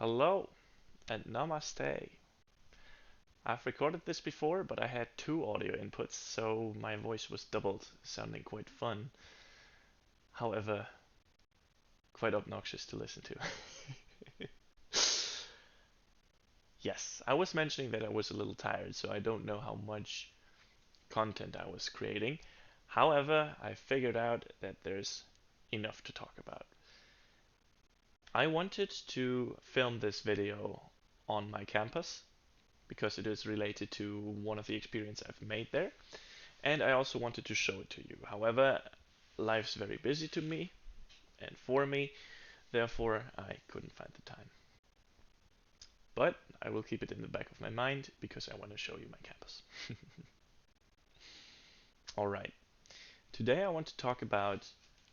Hello and namaste. I've recorded this before, but I had two audio inputs, so my voice was doubled, sounding quite fun. However, quite obnoxious to listen to. Yes, I was mentioning that I was a little tired, so I don't know how much content I was creating. However, I figured out that there's enough to talk about. I wanted to film this video on my campus because it is related to one of the experiences I've made there. And I also wanted to show it to you. However, life's very busy to me and for me, therefore I couldn't find the time. But I will keep it in the back of my mind because I want to show you my campus. Alright, today I want to talk about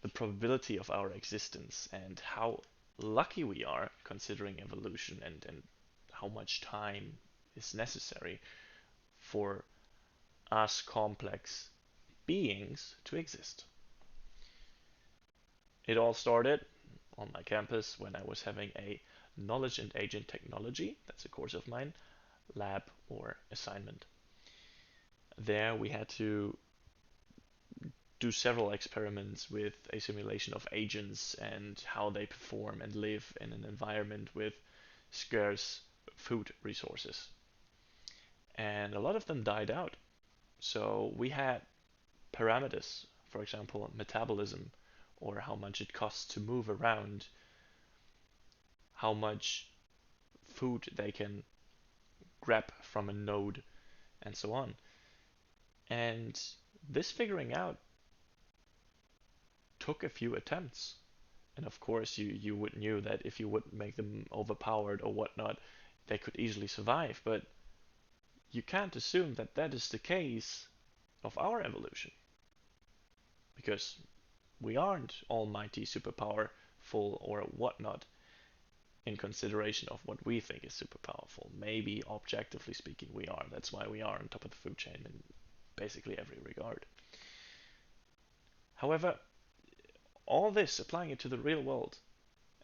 the probability of our existence and how lucky we are considering evolution and how much time is necessary for us complex beings to exist. It all started on my campus when I was having a knowledge and agent technology, that's a course of mine, lab or assignment. There we had to do several experiments with a simulation of agents and how they perform and live in an environment with scarce food resources. And a lot of them died out. So we had parameters, for example, metabolism, or how much it costs to move around, how much food they can grab from a node, and so on. And this figuring out took a few attempts. And of course, you would knew that if you would make them overpowered or whatnot, they could easily survive. But you can't assume that that is the case of our evolution, because we aren't almighty super powerful or whatnot in consideration of what we think is super powerful. Maybe objectively speaking, we are. That's why we are on top of the food chain in basically every regard. However, all this, applying it to the real world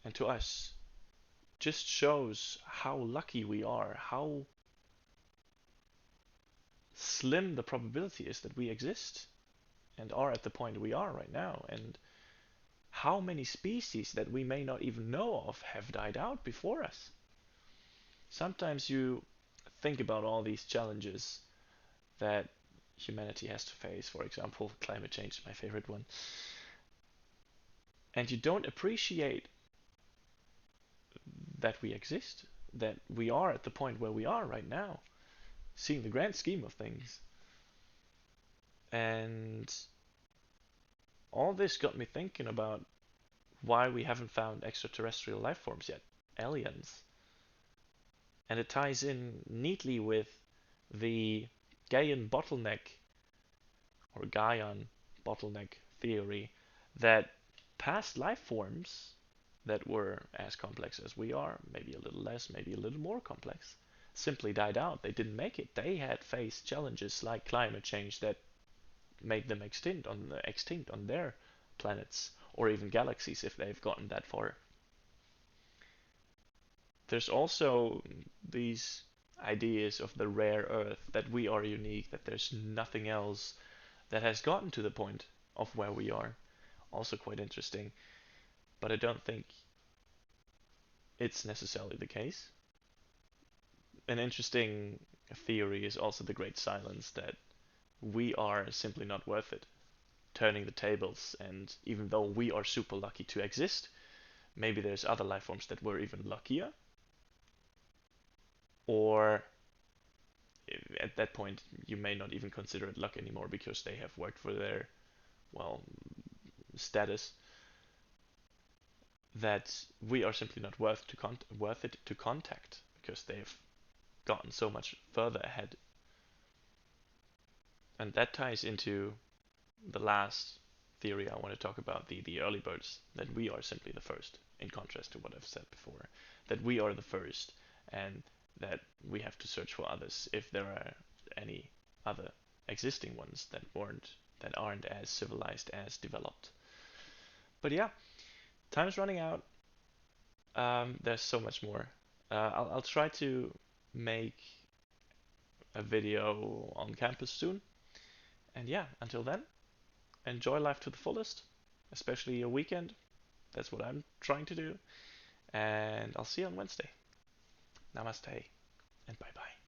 and to us, just shows how lucky we are, how slim the probability is that we exist and are at the point we are right now, and how many species that we may not even know of have died out before us. Sometimes you think about all these challenges that humanity has to face, for example, climate change, my favorite one, and you don't appreciate that we exist, that we are at the point where we are right now, seeing the grand scheme of things. And all this got me thinking about why we haven't found extraterrestrial life forms yet, aliens. And it ties in neatly with the Gaian bottleneck or Gaian bottleneck theory that past life forms that were as complex as we are, maybe a little less, maybe a little more complex, simply died out. They didn't make it. They had faced challenges like climate change that made them extinct on their planets or even galaxies if they've gotten that far. There's also these ideas of the rare earth, that we are unique, that there's nothing else that has gotten to the point of where we are. Also quite interesting, but I don't think it's necessarily the case. An interesting theory is also the great silence, that we are simply not worth it. Turning the tables, and even though we are super lucky to exist, maybe there's other life forms that were even luckier, or at that point you may not even consider it luck anymore because they have worked for their, well, status, that we are simply not worth it to contact because they've gotten so much further ahead. And that ties into the last theory I want to talk about, the early birds, that we are simply the first, in contrast to what I've said before, that we are the first, and that we have to search for others if there are any other existing ones that aren't as civilized, as developed. But yeah, time's running out. There's so much more I'll try to make a video on campus soon. And yeah, until then, enjoy life to the fullest, especially your weekend. That's what I'm trying to do. And I'll see you on Wednesday. Namaste and bye bye.